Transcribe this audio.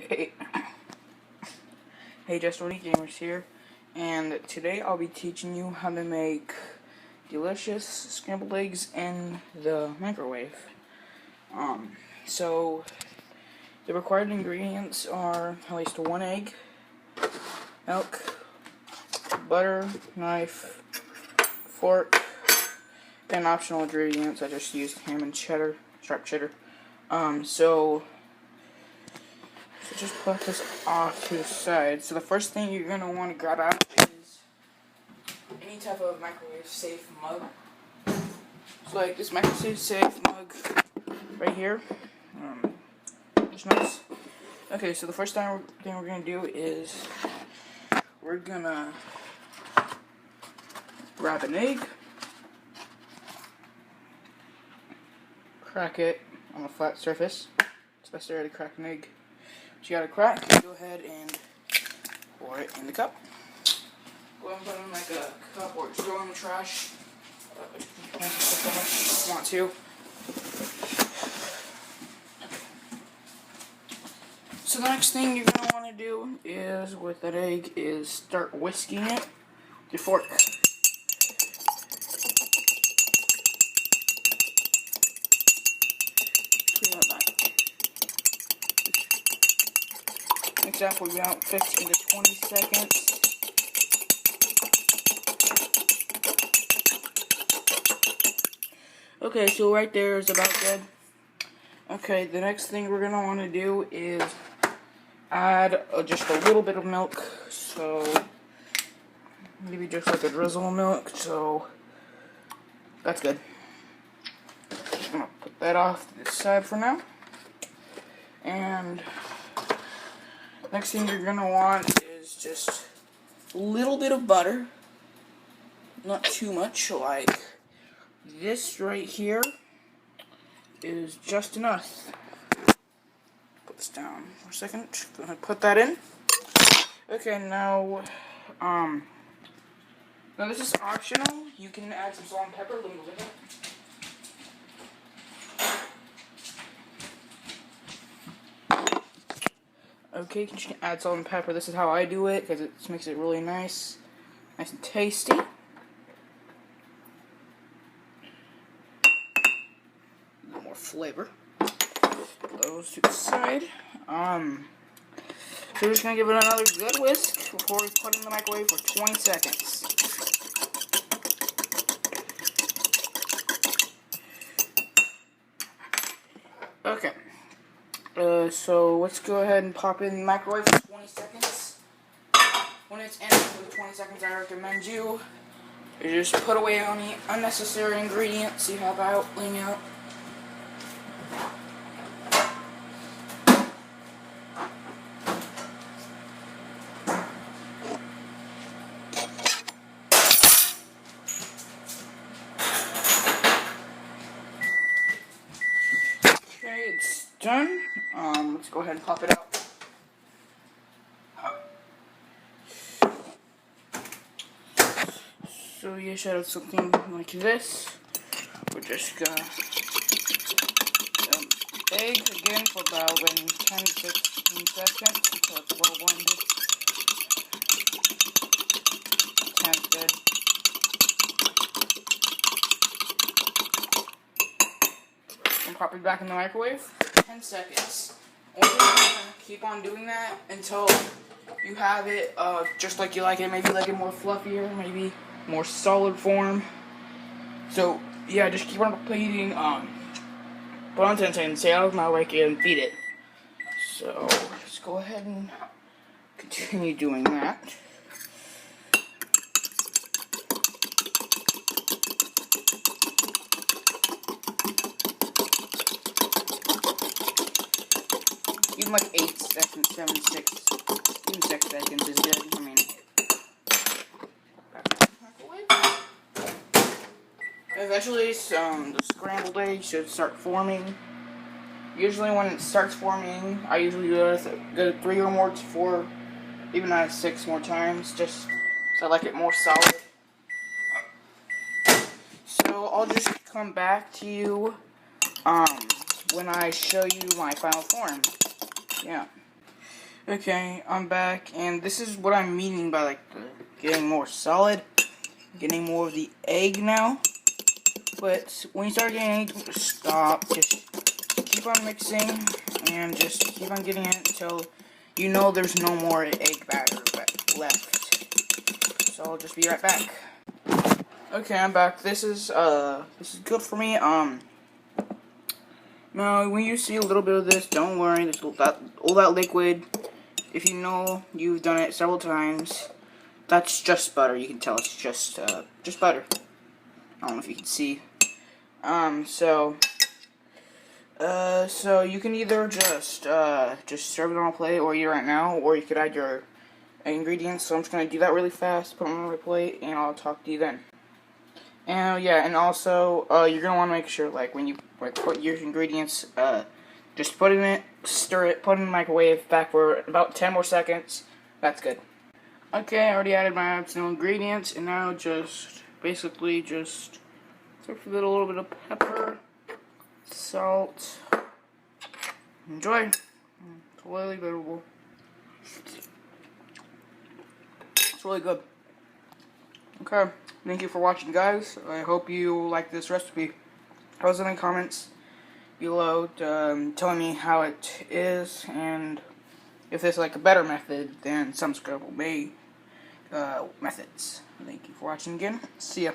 Hey, hey, Just Only Gamers here, and today I'll be teaching you how to make delicious scrambled eggs in the microwave. So the required ingredients are at least one egg, milk, butter, knife, fork, and optional ingredients. I just used ham and cheddar, sharp cheddar. So just put this off to the side. So the first thing you're going to want to grab out is any type of microwave safe mug. So like this microwave safe mug right here. Just nice. Okay, so the first thing we're going to do is we're going to grab an egg, crack it on a flat surface. It's best to crack an egg. You got a crack, go ahead and pour it in the cup. Go ahead and put it in like a cup or throw it in the trash. If you want to. So the next thing you're going to want to do is, with that egg, is start whisking it with your fork. Mix that for about 15 to 20 seconds. Okay, so right there is about good. Okay, the next thing we're going to want to do is add just a little bit of milk. So, maybe just like a drizzle of milk. So, that's good. Just going to put that off to the side for now. And next thing you're going to want is just a little bit of butter. Not too much, like this right here is just enough. Put this down for a second. Go ahead and put that in. Okay, now this is optional. You can add some salt and pepper. Let me look at it. Okay, you can add salt and pepper. This is how I do it because it makes it really nice and tasty. A little more flavor. Put those to the side. So we're just gonna give it another good whisk before we put it in the microwave for 20 seconds. Okay. So let's go ahead and pop it in the microwave for 20 seconds. When it's in for the 20 seconds, I recommend you just put away any unnecessary ingredients you have out, laying out. Okay, it's done. Let's go ahead and pop it out. So you should have something like this. We're just gonna egg again for about 10 to 15 seconds until it's well blended. 10's good. And pop it back in the microwave for 10 seconds. Keep on doing that until you have it just like you like it. Maybe like it more fluffier, maybe more solid form. So yeah, just keep on repeating. Put on 10 seconds, stay out of my way, and feed it. So let's go ahead and continue doing that. Even like 8 seconds, 7, 6, even 6 seconds is good. I mean, eventually, the scrambled egg should start forming. Usually, when it starts forming, I usually go 3 or more to 4, even 6 more times, just so I like it more solid. So I'll just come back to you when I show you my final form. Yeah. Okay, I'm back, and this is what I'm meaning by like getting more solid, getting more of the egg now. But when you start getting egg, stop. Just keep on mixing, and just keep on getting it until you know there's no more egg batter left. So I'll just be right back. Okay, I'm back. This is good for me. Now when you see a little bit of this, don't worry. There's all that liquid. If you know you've done it several times, that's just butter. You can tell it's just butter. I don't know if you can see. So you can either just serve it on a plate or eat it right now, or you could add your ingredients. So I'm just gonna do that really fast, put them on my plate, and I'll talk to you then. And yeah, and also you're gonna want to make sure like when you put your ingredients, just put in it, stir it, put it in the microwave back for about 10 more seconds. That's good. Okay, I already added my optional ingredients, and now basically just throw a little bit of pepper, salt. Enjoy. It's really good. It's really good. Okay, thank you for watching, guys. I hope you like this recipe. Post in the comments below telling me how it is and if there's like a better method than some scrambled egg methods. Thank you for watching again. See ya.